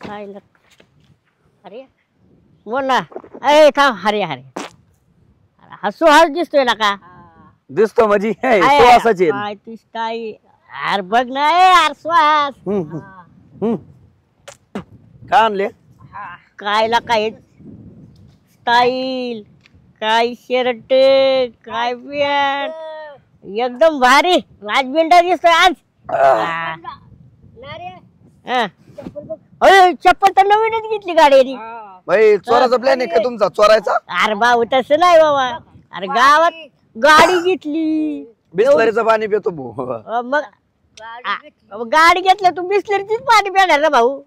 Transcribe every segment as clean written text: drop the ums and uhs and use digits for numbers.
खायला अरे बोल ना. अरे थांब. हरे हरे हसू हस दिसतोय ना का? दिसतो म्हणजे सुवासाचे. काय ती स्टाईल यार बघ ना यार सुहास. काय आणले? कायला काय स्टाईल काय शर्ट काय पॅन्ट एकदम भारी राजबिंडा दिसतोय आज. चप्पल तर नवीनच घेतली गाडी. भाई चोराचा प्लॅन आहे का तुमचा चोरायचा? अरे भाऊ तसं नाही बाबा. अरे गावात गाडी घेतली बिस्लरीचं पाणी पितो भाऊ. मग गाडी घेतलं तू बिस्लरीचीच पाणी पिणार ना भाऊ.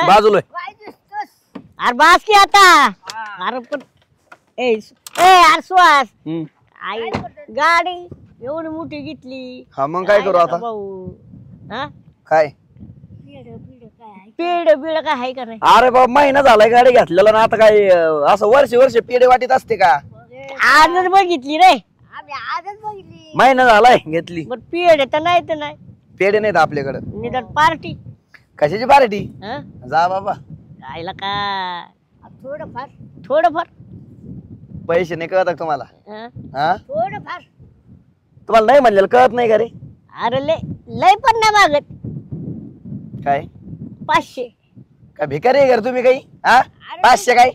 बाजूला अरे बास की आता. अरे पण अरे सुहास आई गाडी एवढी मोठी घेतली. हा मग काय करू आता भाऊ? काय पेड बिड काय आहे का नाही? अरे बाबा महिना झालाय गाडी घेतलेला ना. आता काय असं वर्ष पेढे वाटीत असते का? आजच बघितली रे. महिना झालाय घेतली. पण पेड तर नाही तर नाही. पेढे नाहीत आपल्याकडे. निदान पार्टी कशाची पार्टी? जा बाबा. खायला का थोडंफार थोडंफार पैसे नाही कळत तुम्हाला? हा थोडंफार तुम्हाला नाही म्हणलेलं कळत नाही का रे? अरे लय लय पण नाही मागत. काय 500 काय भिकारी आहे का तुम्ही काही? हा 500 काय?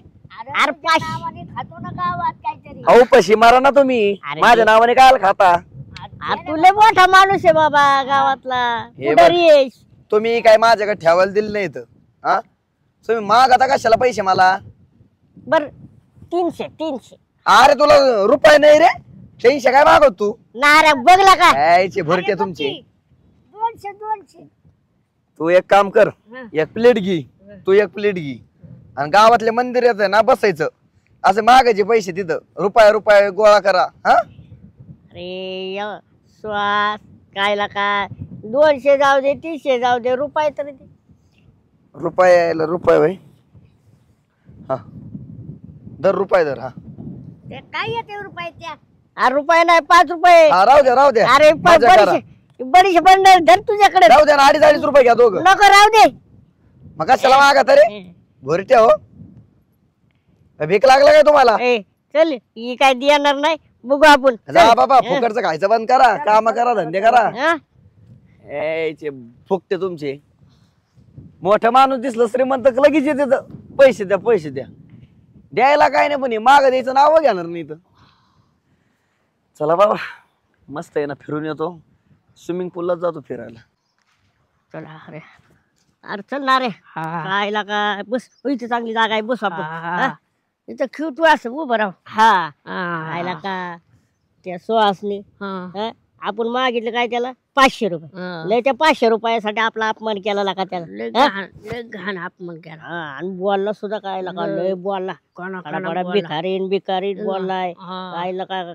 अरे 500 खातो ना गावात काहीतरी. अहो पशी मारा ना तुम्ही. माझ्या नावाने काय खाता? अरे तू लय मोठा माणूस आहे बाबा गावातला. हे बघ. पुढारी आहेस. तुम्ही काय माझ्याकडे ठेवायला दिलं नाही तर हा तुम्ही माग आता कशाला पैसे मला? बर 300. अरे तुला रुपये नाही रे. 300 काय मागवत तू? नारे बघला का यायचे भरते तुमचे. 200 तू एक काम कर. एक प्लेट घे. तू एक प्लेट घे आणि गावातले मंदिर येत ना बसायचं असं मागायचे पैसे तिथं. रुपये गोळा करा. हा अरे श्वास कायला काय 200 जाऊ दे 300 जाऊ दे रुपये तर दे. रुपये भाई. हा दर रुपये दर. हा काय येते रुपयाच्या? अरे रुपये नाही 5 रुपये. हा राहू द्या. अरे बडीशे बंडल धर तुझ्याकडे. राहू द्या ना. 2.5 रुपये घ्या दोघं. नको राहू दे. मग कशाला मागत रे भरत्या हो? भीक लागला काय तुम्हाला? चल ही काय देणार नाही बघू आपण. जा बाबा फुकटचं खायचं बंद करा. काम करा धंदे करा. यायचे फुकते तुमचे. मोठा माणूस दिसलं श्रीमंत लगेच येते पैसे द्या. द्यायला काय नाही पण माग द्यायचं नाव घेणार नाही तर. चला बाबा मस्त आहे ना. फिरून येतो. स्विमिंग पूलला जातो फिरायला. चला अरे अरे चल ना रे. खायला काय बस इथे चांगली जागा आहे बस आपण. इथं खेळ तू असं उभं राहू. खायला का त्या सुहासनी आपण मागितलं काय त्याला 500 रुपये. लय त्या 500 रुपयासाठी आपला अपमान केला का त्याला. लय घाण अपमान केला. आणि बोलला सुद्धा काय लका लय बोलला. भिकारी बोललाय.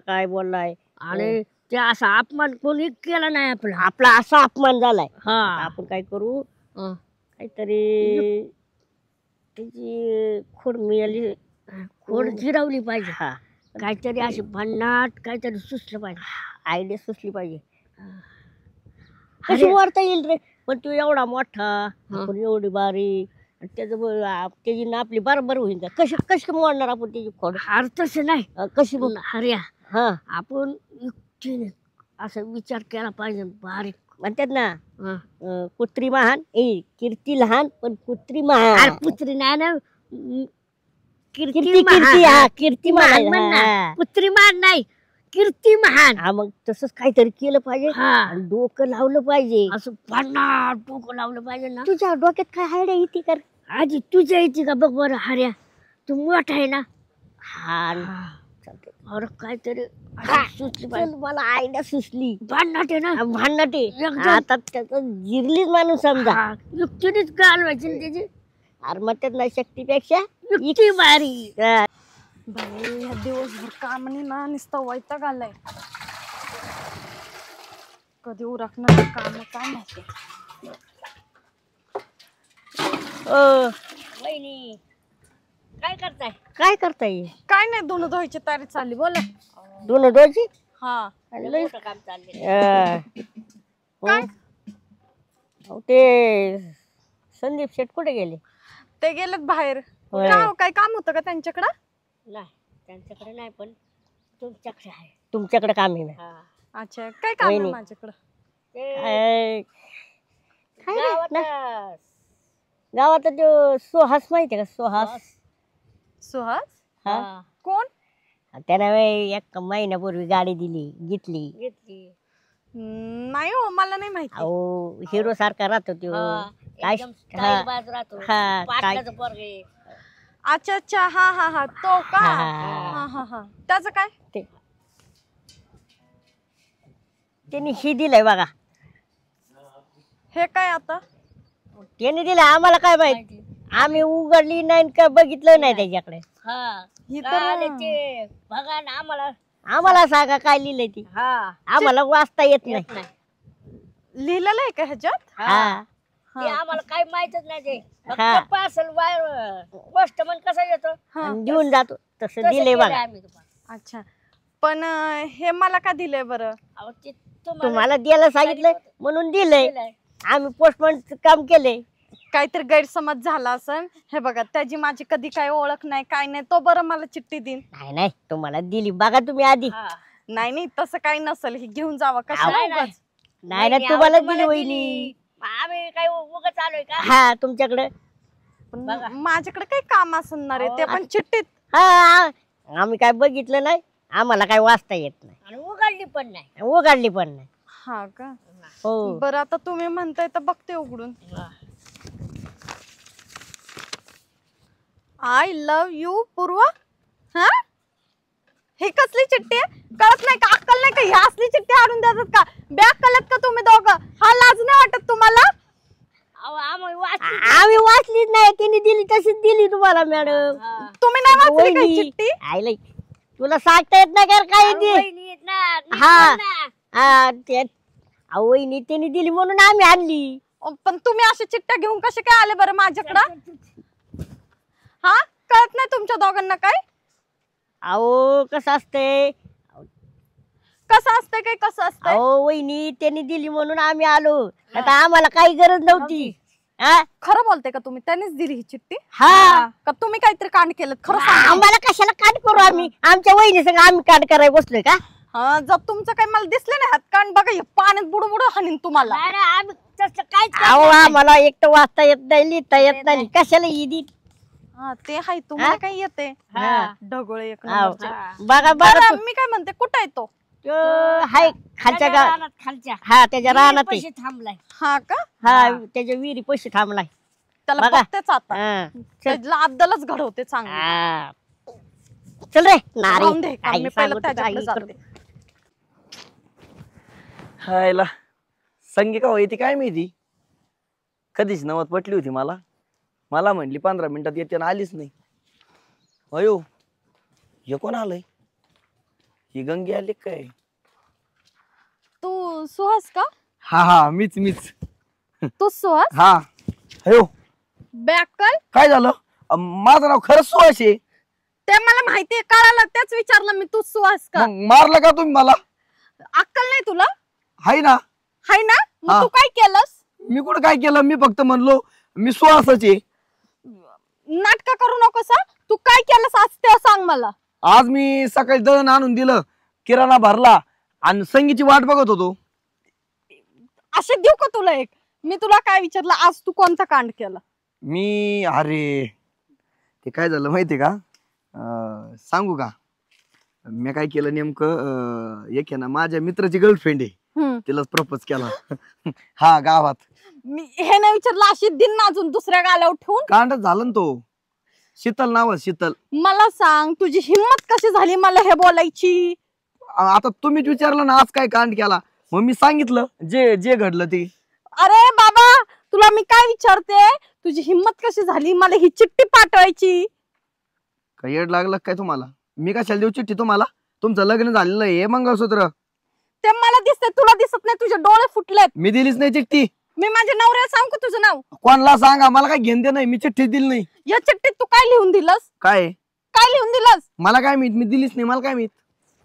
काय बोललाय. आणि ते असा अपमान कोणी केला नाही. आपला असा अपमान झालाय. आपण काय करू काहीतरी त्याची खोड मिळाली. खोड जिरवली पाहिजे. काहीतरी अशी भन्नाट काहीतरी सुचलं पाहिजे. आयडिया सुचली पाहिजे. कशी वाढता येईल रे. पण तू एवढा मोठा आपण एवढी बारीक त्याची ना आपली बरोबर होईल का? कशी मोडणार आपण त्याची खोड? हार तसं नाही. कशी हर्या आपण युक्तीने असा विचार केला पाहिजे. बारीक म्हणतात ना कुत्री महान कीर्ती लहान पण कुत्री महान. कुत्री नाही ना कीर्ती महान. कुत्री महान नाही कीर्ती महान. मग तसंच काहीतरी केलं पाहिजे. डोकं लावलं पाहिजे. असं भन्नाट डोकं लावलं पाहिजे ना. तुझ्या डोक्यात काय आयडिया येते कर आजी? तुझ्या येते का बघ बरं. हर्या तू मोठा आहे ना. अरे काहीतरी सुचली पाहिजे. मला आयडिया सुचली. भांडणाटे ना भांडणाटे. आता त्याचं जिरलीच माणूस समजा. युक्तीनेच घालवायची ना त्याची. अरे मग त्यात शक्तीपेक्षा युक्ती भारी. दिवसभर कामाने ना नुसतं वैताग आलाय. कधी उरकणार काम काय माहिती. वहिनी काय करताय? काय नाही धुणं धुवायची तयारी चालली. बोला. धुणं धुवायची? हा काम चाललंय. ते संदीप शेट कुठे गेले? ते गेलेत बाहेर. होय. काय काम होतं का त्यांच्याकडं? नाही त्यांच्याकडे नाही पण तुमच्याकडे आहे. तुमच्याकडे काम आहे ना. अच्छा काय काम आहे वहिनी. माझ्याकडं? गावात तो सुहास माहितीये का? सुहास सुहास हा कोण? त्यानं एक महिन्यापूर्वी गाडी घेतली. नाही हो मला नाही माहिती. अहो हिरो सारखा राहतो तो. अच्छा अच्छा हा हा हा तो का? हा. हा हा हा त्याचं काय? त्यांनी ही दिलंय बघा. हे काय आता? त्यांनी दिलं आम्हाला काय माहिती. आम्ही उघडली नाही का बघितलं नाही त्याच्याकडे. ही तर आम्हाला सांगा काय लिहिलंय ती. आम्हाला वाचता येत नाही. लिहिलेलं आहे का ह्याच्यात? हा आम्हाला काही माहितच नाही ते. हा. पार्सल वायर पोस्टमन कसा येतो आणि देऊन जातो तसं दिलंय बघा. अच्छा पण हे मला का दिलंय बरं? तुम्हाला द्यायला सांगितलंय म्हणून दिलंय. आम्ही पोस्टमन काम केलंय. काहीतरी गैरसमज झाला असेल. हे बघा त्याची माझी कधी काय ओळख नाही काय नाही. तो बरं मला चिठ्ठी देईन. नाही तुम्हाला दिली बघा तुम्ही आधी. नाही नाही तसं काही नसेल. ही घेऊन जावा कशाला उगाच. नाही तुम्हाला दिली वहिनी. आम्ही काय उगाच आलोय का? हा तुमच्याकडे. पण माझ्याकडे काही काम असणार आहे ते पण चिठ्ठीत. हा आम्ही काय बघितलं नाही. आम्हाला काय वाचता येत नाही. आणि उघडली पण नाही. उघडली पण नाही. हा का? हो बरं आता तुम्ही म्हणताय तर बघते उघडून. आय लव्ह यू पूर्वा. हा हे कसली चिठ्ठी आहे? कळत नाही का? अक्कल नाही का? ही असली चिठ्ठी आणून देतात का? बॅग कलत का तुम्ही दोघं? हा लाज नाही वाटत तुम्हाला? आम्ही वाचलीच नाही. त्यांनी दिली तशीच दिली तुम्हाला मॅडम. तुम्ही नाही वाचली का ही चिठ्ठी? आईला तुला सांगता येत नाही का काय ते. हा वहिनी त्यांनी दिली म्हणून आम्ही आणली. पण तुम्ही अशा चिठ्ठ्या घेऊन कसे काय आले बरं माझ्याकडं? हा कळत नाही तुमच्या दोघांना काय? अहो कसं असतंय. कसं असतंय काय कसं असतंय? अहो वहिनी त्यांनी दिली म्हणून आम्ही आलो. आता आम्हाला काही गरज नव्हती. हा खरं बोलते का तुम्ही? त्यांनीच दिली ही चिठ्ठी? हा का तुम्ही काहीतरी कांड केलं? खरं सांगा. आम्हाला कशाला काट करू आम्ही. आमच्या वहिनी संग आम्ही काट करायला बसलोय का? हा जर तुमचं काही मला दिसलं नाही हात कांड बघा हे पाण्यात बुडू हाणीन तुम्हाला. आम्ही तसं काहीच अहो आम्हाला एक तर वाचता येत नाही लिहिता येत नाही. कशाला ईदी. हा ते हाय तुम्हाला काही येते ढगोळे एक नंबरचे. बघा बघा बरं, मी काय म्हणते कुठं आहे तो? हाय खालच्या खालच्या हा त्याच्या रानात आहे. पैसे थांबलाय. हा का? हा त्याच्या विहिरी पैसे थांबलाय. त्याला बघा. बघतेच आता. हा. त्याला अद्दलच घडवते चांगली. हा. चल रे राहून दे, नारी मी पहिलं त्याच्याकडे जाते. हायला संगी का होती काय माहिती. कधीच नवत पटली होती मला म्हणली 15 मिनिटात येते आणि आलीच नाही. अयो हे कोण आलंय? ही गंगी आली काय? तू सुहास का? हा मीच तू सुहास? हा. अयो बॅकल काय झालं? माझं नाव खरंच सुहास आहे. ते मला माहितीये कळालं तेच विचारलं मी. तू सुहास का? मग मारलं का तुम्ही मला? अक्कल नाही तुला? हाय ना. हाय ना? मग हा. तू काय केलंस? मी कुठं काय केलं? मी फक्त म्हणलो मी सुहासाचे. नाटक करू नकोस हा. तू काय केलंस आज ते सांग मला. आज मी सकाळी दळण आणून दिलं, किराणा भरला आणि संगीची वाट बघत होतो. असे देऊ का तुला एक? मी तुला काय विचारलं आज तू कोणता कांड केला? मी अरे ते काय झालं माहितीये का? सांगू का? मी काय केलं नेमकं, एक आहे ना माझ्या मित्राची गर्लफ्रेंड आहे, तिलाच प्रपोज केला. हा गावात. मी हे नाही विचारलं अशी दिन ना अजून दुसऱ्या गाल्यावर ठेवून. कांड झालं ना तो. शीतल नाव शीतल. मला सांग तुझी हिम्मत कशी झाली मला हे बोलायची? आता तुम्हीच विचारलं ना आज काय कांड केला, मग मी सांगितलं जे घडलं ते. अरे बाबा तुला मी काय विचारते, तुझी हिम्मत कशी झाली मला ही चिठ्ठी पाठवायची? काय येड लागलं काय तुम्हाला? मी कशाला देऊ चिठ्ठी तुम्हाला? तुमचं लग्न झालेलं आहे, मंगळसूत्र. ते मला दिसतंय तुला दिसत नाही. तुझे डोळे फुटलेत. मी दिलीच नाही चिठ्ठी. मी माझ्या नवऱ्याला सांगू का तुझं नाव? कोणाला सांगा, मला काय घेणं नाही. मी चिठ्ठी दिली नाही. या चिठ्ठीत तू काय लिहून दिलंस? काय लिहून दिलंस? मला काय माहित? मी दिलीच नाही. मला काय माहित?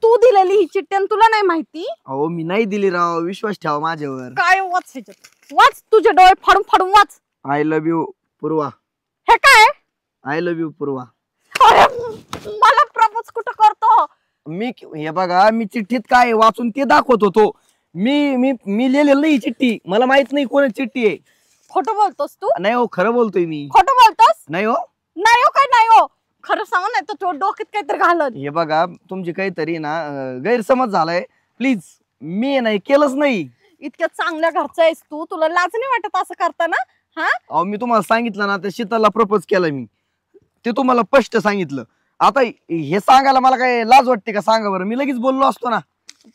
तू दिलेली ही चिठ्ठी आणि तुला नाही माहिती? अहो मी नाही दिली राव, विश्वास ठेवा माझ्यावर. काय वाच ह्याच्यात? वाच तुझे डोळे फाडून फाडून वाच. आय लव्ह यू पूर्वा. हे काय? आय लव्ह यू पूर्वा. अरे मला प्रपोज कुठं करतो? मी हे बघा, मी चिठ्ठीत काय वाचून ते दाखवत होतो. मी लिहिलेलं नाही चिठ्ठी, मला माहित नाही कोण चिठ्ठी आहे. खोटं बोलतोस तू? नाही हो, खरं बोलतोय मी. खोटं बोलतोस? नाही हो. नाही हो, काय नाही हो? खरं सांग, नाही तर तू डोक्यात काहीतरी घालत. हे बघा, तुमची काहीतरी ना गैरसमज झालाय. प्लीज, मी नाही केलंच नाही. इतक्या चांगल्या घरचा आहेस तू, तुला लाज नाही वाटत असं करताना? हा, अहो मी तुम्हाला सांगितलं ना, त्या शीतलला प्रपोज केला मी, ते तुम्हाला स्पष्ट सांगितलं. आता हे सांगायला मला काय लाज वाटते का? सांगा बरं, मी लगेच बोललो असतो ना.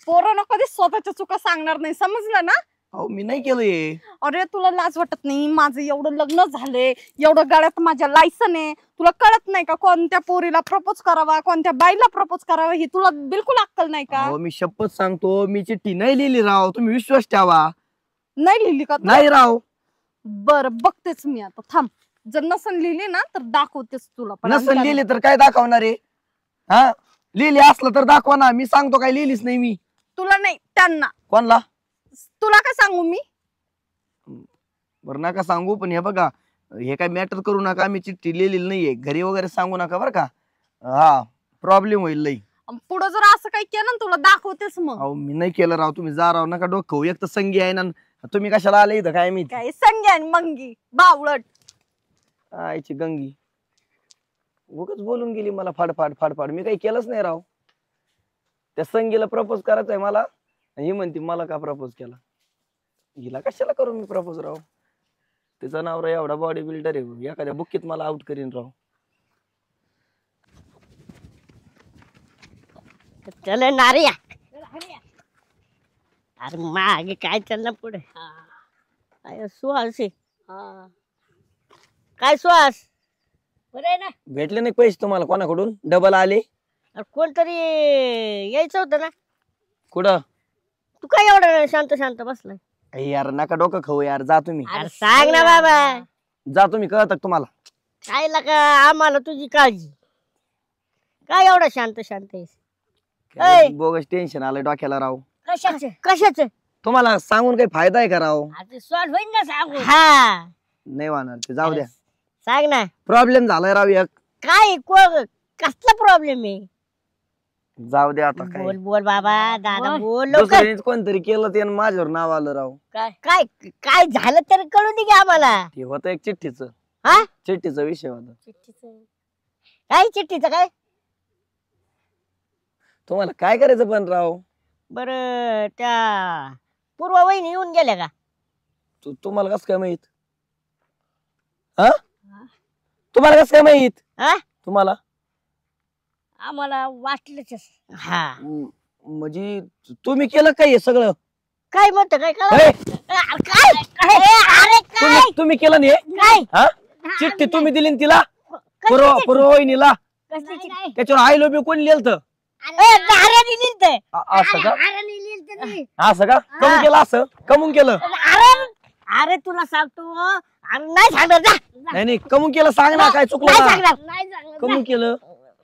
पोरांना कधी स्वतःच्या चुका सांगणार नाही, समजलं ना? अहो मी नाही केलं हे. अरे तुला लाज वाटत नाही? माझं एवढं लग्न झालंय, एवढं गळ्यात माझ्या लायसन आहे, तुला कळत नाही का कोणत्या पोरीला प्रपोज करावा, कोणत्या बाईला प्रपोज करावा? ही तुला बिलकुल अक्कल नाही का? अहो मी शपथ सांगतो, मी चिठ्ठी नाही लिहिली राव, तुम्ही विश्वास ठेवा. नाही लिहिली का तू? नाही राव. बर, बघतेच मी आता, थांब. जर नसन लिहिली ना तर दाखवतेच तुला. पण नसेल लिहिली तर काय दाखवणार आहे? हा, लिहिली असलं तर दाखवा ना. मी सांगतो काय लिहिलीच नाही मी. तुला नाही, त्यांना. कोणला? तुला काय सांगू मी? बरं नका सांगू, पण हे बघा, हे काय मॅटर करू नका. मी चिठ्ठी लिहिलेली नाहीये, घरी वगैरे सांगू नका बरं का. हा, प्रॉब्लेम होईल लई. पुढे जर असं काही केलं ना तुला दाखवतेच मग. अहो मी नाही केलं राव, तुम्ही जा राव, नका डोकं खाऊ. एक तर संगी आहे ना, तुम्ही कशाला आले इथं काय मी? काय संगी आणि मंगी बावळट. आईची गंगी उगाच बोलून गेली मला फाडफाड फाडफाड. मी काही केलंच नाही राव. त्या संगीला प्रपोज करायचंय मला, ही म्हणते मला का प्रपोज केला? हिला कशाला करू मी प्रपोज राव? तिचा नाव राव एवढा बॉडी बिल्डर आहे, एखाद्या बुक्कीत मला आउट करीन राव. चल नारिया. अरे मागे काय चाललं पुढे? काय सुहास आहे? काय सुहास? बरं आहे ना? भेटले नाही पैसे तुम्हाला कोणाकडून? डबल आले? अरे कोणतरी यायचं होतं ना. कुठं? तू काय एवढं शांत शांत बसलाय? अरे यार नका डोकं खाऊ यार, जा तुम्ही. अरे सांग ना बाबा. जा तुम्ही, कळत तुम्हाला? काय लका आम्हाला तुझी काळजी. काय एवढं शांत शांत आहेस? काय बोगस टेन्शन आलंय डोक्याला राव. कशाचं? कशाच? तुम्हाला सांगून काही फायदा आहे का राव? आता सॉल्व होईल ना सांगू. हा नाही होणार ते, जाऊ द्या. सांग ना. प्रॉब्लेम झालाय राव एक. काय कसला प्रॉब्लेम आहे? जाऊ द्या आता. बोल काय बोल बाबा, दादा बोल लवकर. दुसऱ्यानेच कोणतरी केलं ते आणि माझ्यावर नाव आलं राव. काय काय काय झालं तर कळू दे की आम्हाला. ते होतं एक चिठ्ठीचं. हा, चिठ्ठीचा विषय होता. काय चिठ्ठीचं काय? तुम्हाला काय करायचं पण राव? बर, त्या पूर्वा वहिनी येऊन गेल्या का? तुम्हाला कसं काय माहित? हा, तुम्हाला कसं काय माहित? हा, तुम्हाला आम्हाला वाटलंच असं. हा. म्हणजे तुम्ही केलं काय हे सगळं? काय म्हणत काय हे, काय तुम्ही केलं नाही? काय हा, चिठ्ठी तुम्ही दिली ना तिला, पूर्व वहिनीला. नाही, नाही. त्याच्यावर आय लव्ह यू कोण लिहिलं? असं का? हाराने लिहिलं तरी. असं का? कमून केलं? असं कमून केलं? अरे तुला सांगतो. अरे नाही सांगणार जा. नाही नाही, कमून केलं सांग ना, काय चुकलं नाही ना? सांगणार. नाही सांगणार. कमून केलं?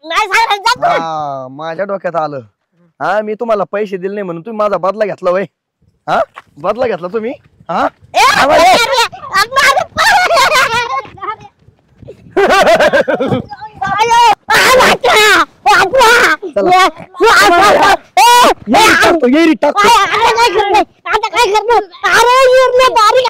नाही सांगणार जा तू. हा, माझ्या डोक्यात आलं. हा, मी तुम्हाला पैसे दिले नाही म्हणून तुम्ही माझा बदला घेतला वय. हा, बदला घेतला तुम्ही? हा, ए,